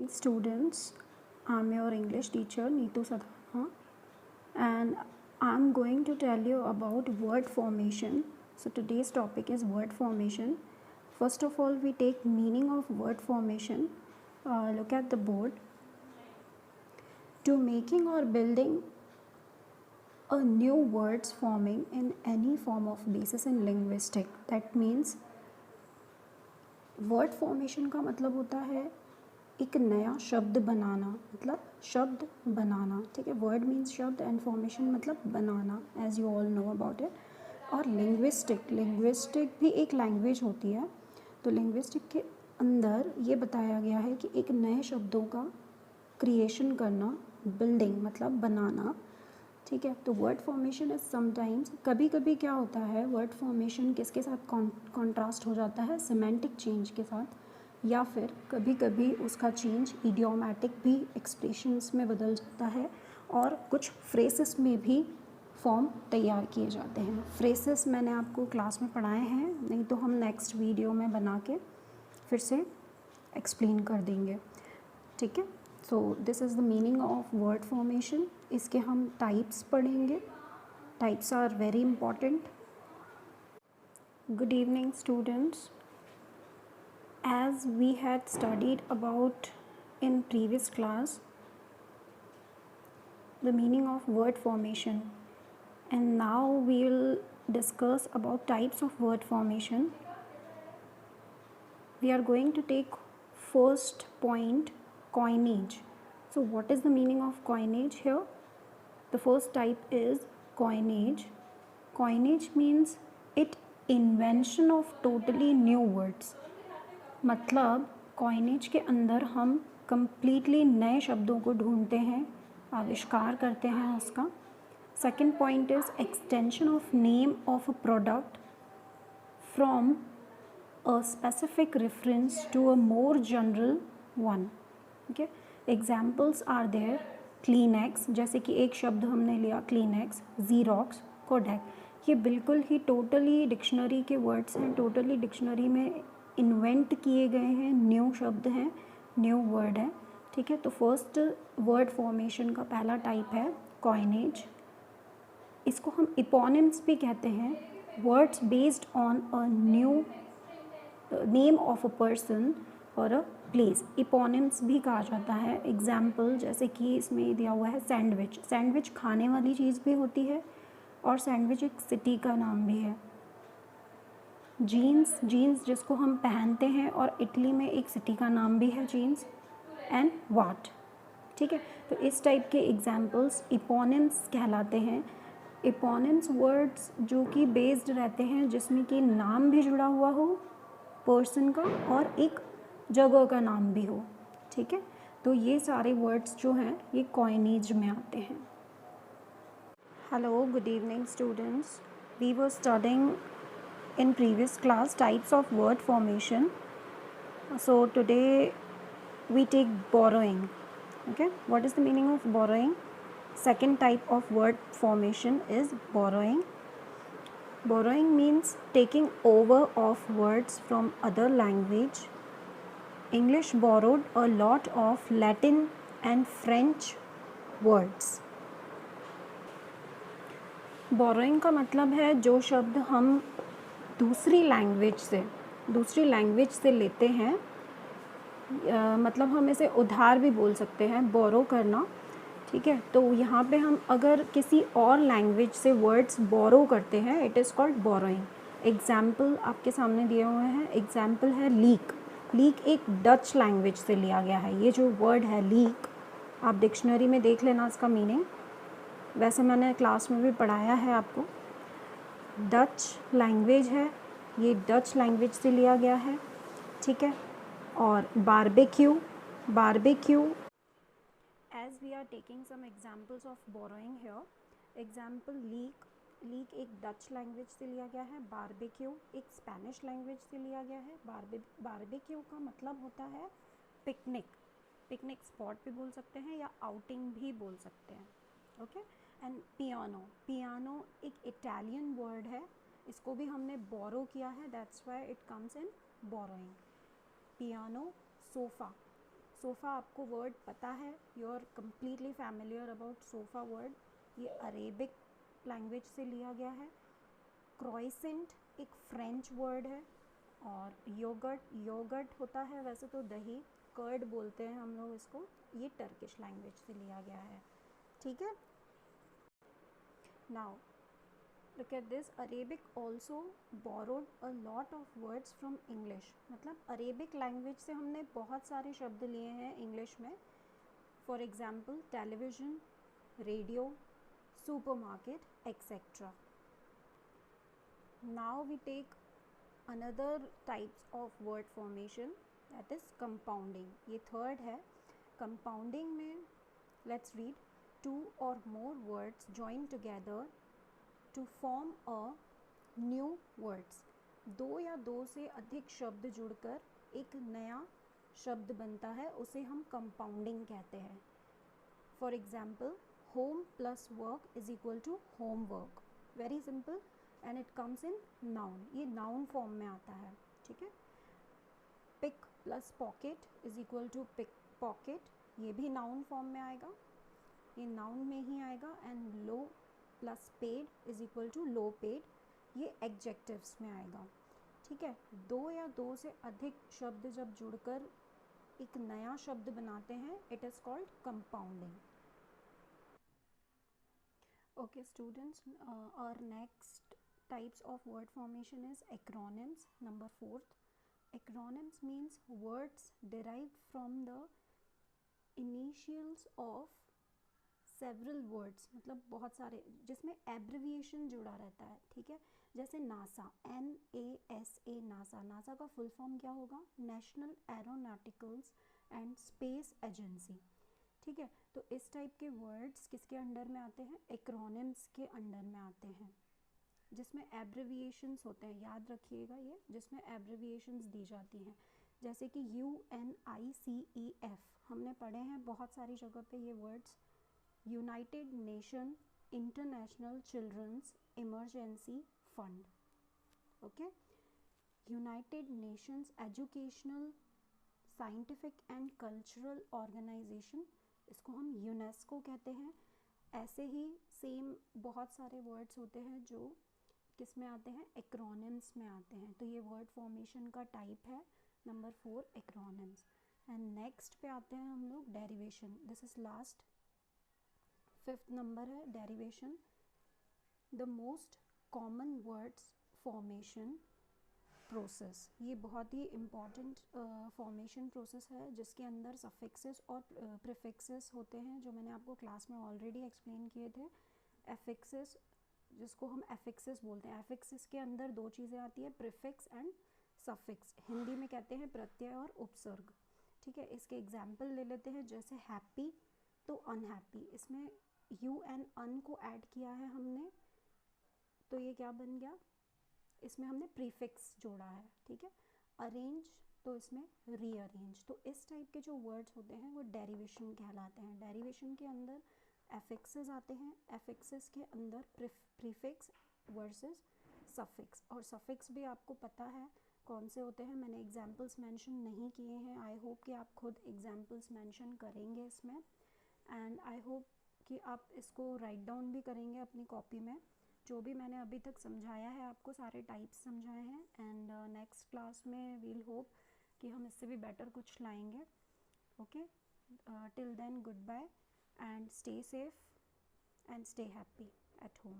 students. I'm your English teacher Neetu Sadhana, and I'm going to tell you about word formation. So today's topic is word formation. First of all, we take meaning of word formation. Look at the board. To making or building a new words forming in any form of basis in linguistic. That means word formation का मतलब होता है एक नया शब्द बनाना, मतलब शब्द बनाना, ठीक है. वर्ड मीन्स शब्द एंड फॉर्मेशन मतलब बनाना, as you all know about it. और लिंग्विस्टिक भी एक लैंग्वेज होती है. तो लिंग्विस्टिक के अंदर ये बताया गया है कि एक नए शब्दों का क्रिएशन करना, बिल्डिंग मतलब बनाना, ठीक है. तो वर्ड फॉर्मेशन इज समटाइम्स, कभी कभी क्या होता है, वर्ड फॉर्मेशन किसके साथ कॉन्ट्रास्ट हो जाता है, सिमेंटिक चेंज के साथ, या फिर कभी कभी उसका चेंज इडियोमैटिक भी एक्सप्रेशंस में बदल जाता है, और कुछ फ्रेसेस में भी फॉर्म तैयार किए जाते हैं. फ्रेसेस मैंने आपको क्लास में पढ़ाए हैं, नहीं तो हम नेक्स्ट वीडियो में बना के फिर से एक्सप्लेन कर देंगे, ठीक है. So this is the meaning of word formation. इसके हम टाइप्स पढ़ेंगे. Types are very important. Good evening students. As we had studied about in previous class the meaning of word formation, and now we will discuss about types of word formation. We are going to take first point, coinage. So what is the meaning of coinage here? The first type is coinage. Coinage means it invention of totally new words. मतलब coinage के अंदर हम completely नए शब्दों को ढूंढते हैं, आविष्कार करते हैं उसका. Second point is extension of name of a product from a specific reference to a more general one. Okay, examples are there. Kleenex, जैसे कि एक शब्द हमने लिया क्लीनेक्स, ज़ीरॉक्स, कोडेक. ये बिल्कुल ही टोटली डिक्शनरी के वर्ड्स हैं, टोटली डिक्शनरी में इन्वेंट किए गए हैं, न्यू शब्द हैं, न्यू वर्ड है, ठीक है. तो फर्स्ट वर्ड फॉर्मेशन का पहला टाइप है कॉइनेज. इसको हम इपोनिम्स भी कहते हैं. Words based on a new name of a person और अ प्लेस, इपोनिम्स भी कहा जाता है. एग्जाम्पल जैसे कि इसमें दिया हुआ है सैंडविच. सैंडविच खाने वाली चीज़ भी होती है, और सैंडविच एक सिटी का नाम भी है. जीन्स जिसको हम पहनते हैं, और इटली में एक सिटी का नाम भी है जीन्स. एंड वाट, ठीक है. तो इस टाइप के एग्जाम्पल्स इपोनिम्स कहलाते हैं. इपोनिम्स वर्ड्स जो कि बेस्ड रहते हैं, जिसमें कि नाम भी जुड़ा हुआ हो पर्सन का, और एक जगह का नाम भी हो, ठीक है. तो ये सारे वर्ड्स जो हैं ये कॉइनेज में आते हैं. Hello, good evening students. We were studying in previous class types of word formation. So today we take borrowing. Okay, what is the meaning of borrowing? Second type of word formation is borrowing. Borrowing means taking over of words from other language. English borrowed a lot of Latin and French words. Borrowing का मतलब है जो शब्द हम दूसरी language से लेते हैं, मतलब हम इसे उधार भी बोल सकते हैं, बोरो करना, ठीक है. तो यहाँ पे हम अगर किसी और लैंग्वेज से वर्ड्स बोरो करते हैं, it is called borrowing. Example आपके सामने दिए हुए हैं. एग्जाम्पल है लीक. लीक एक डच लैंग्वेज से लिया गया है. ये जो वर्ड है लीक, आप डिक्शनरी में देख लेना इसका मीनिंग. वैसे मैंने क्लास में भी पढ़ाया है आपको. डच लैंग्वेज है, ये डच लैंग्वेज से लिया गया है, ठीक है. और barbecue as we are taking some examples of borrowing here. Example like एक डच लैंग्वेज से लिया गया है. बारबेक्यू एक स्पेनिश लैंग्वेज से लिया गया है. बारबेक्यू का मतलब होता है पिकनिक स्पॉट भी बोल सकते हैं, या आउटिंग भी बोल सकते हैं. ओके. एंड पियानो एक इटालियन वर्ड है, इसको भी हमने बोरो किया है, that's why it comes in borrowing. Piano. Sofa sofa आपको वर्ड पता है, you are completely familiar about sofa word, ये अरेबिक लैंग्वेज से लिया गया है। क्रोइसेंट एक फ्रेंच वर्ड है, और योगर्ट होता है वैसे तो दही, कर्ड बोलते हैं हम लोग इसको, ये टर्किश लैंग्वेज से लिया गया है, ठीक है। Now look at this, Arabic also borrowed a lot of words from English, मतलब अरेबिक लैंग्वेज से हमने बहुत सारे शब्द लिए हैं इंग्लिश में। For example television, radio, supermarket etcetera. Now we take another types of word formation, that is compounding, ये थर्ड है। कंपाउंडिंग में let's read, two or more words join together to form a new words, दो या दो से अधिक शब्द जुड़कर एक नया शब्द बनता है, उसे हम कंपाउंडिंग कहते हैं। For example home plus work is equal to home work, very simple, and it comes in noun, ये नाउन फॉर्म में आता है, ठीक है। Pick plus pocket is equal to pick pocket, ये भी नाउन फॉर्म में आएगा, ये नाउन में ही आएगा। And low plus paid is equal to low paid, ये एडजेक्टिव्स में आएगा, ठीक है। दो या दो से अधिक शब्द जब जुड़कर एक नया शब्द बनाते हैं, it is called compounding. Okay students, और next types of word formation is acronyms, number 4th। Acronyms means words derived from the initials of several words, मतलब बहुत सारे जिसमें एब्रिविएशन जुड़ा रहता है, ठीक है। जैसे नासा, NASA, नासा, नासा का फुल फॉर्म क्या होगा, national aeronauticals and space agency, ठीक है। तो इस टाइप के वर्ड्स किसके अंडर में आते हैं, एक्रोनिम्स के अंडर में आते हैं, जिसमें एब्रिविएशंस होते हैं, याद रखिएगा ये, जिसमें एब्रिविएशंस दी जाती हैं। जैसे कि UNICEF हमने पढ़े हैं बहुत सारी जगह पे ये words, United Nation International Children's Emergency Fund, okay. United Nations Educational Scientific and Cultural Organisation, इसको हम यूनेस्को कहते हैं। ऐसे ही सेम बहुत सारे वर्ड्स होते हैं जो किस में आते हैं, एक्रोनिम्स में आते हैं। तो ये वर्ड फॉर्मेशन का टाइप है नंबर 4, एक्रोनिम्स। एंड नेक्स्ट पे आते हैं हम लोग derivation, this is last 5th number है derivation. The most common words formation process, ये बहुत ही इम्पॉर्टेंट फॉर्मेशन प्रोसेस है, जिसके अंदर सफिक्सेस और प्रीफिक्सेस होते हैं, जो मैंने आपको क्लास में ऑलरेडी एक्सप्लेन किए थे। एफिक्सेस, जिसको हम एफिक्सेस बोलते हैं, एफिक्सेस के अंदर दो चीज़ें आती है, प्रीफिक्स एंड सफिक्स, हिंदी में कहते हैं प्रत्यय और उपसर्ग, ठीक है। इसके एग्जाम्पल ले लेते हैं, जैसे हैप्पी तो अनहैप्पी, इसमें यू एंड अन को ऐड किया है हमने, तो ये क्या बन गया, इसमें हमने प्रीफिक्स जोड़ा है, ठीक है। अरेंज तो इसमें रीअरेंज, तो इस टाइप के जो वर्ड्स होते हैं वो डेरिवेशन कहलाते हैं। डेरिवेशन के अंदर एफिक्सेस आते हैं, एफिक्सेस के अंदर प्रीफिक्स वर्सेस सफिक्स, और सफिक्स भी आपको पता है कौन से होते हैं, मैंने एग्जाम्पल्स मेंशन नहीं किए हैं, आई होप कि आप खुद एग्जाम्पल्स मेंशन करेंगे इसमें, एंड आई होप कि आप इसको राइट डाउन भी करेंगे अपनी कॉपी में। जो भी मैंने अभी तक समझाया है आपको, सारे टाइप्स समझाए हैं, एंड नेक्स्ट क्लास में वील होप कि हम इससे भी बेटर कुछ लाएंगे, okay. Till then goodbye and stay safe and stay happy at home.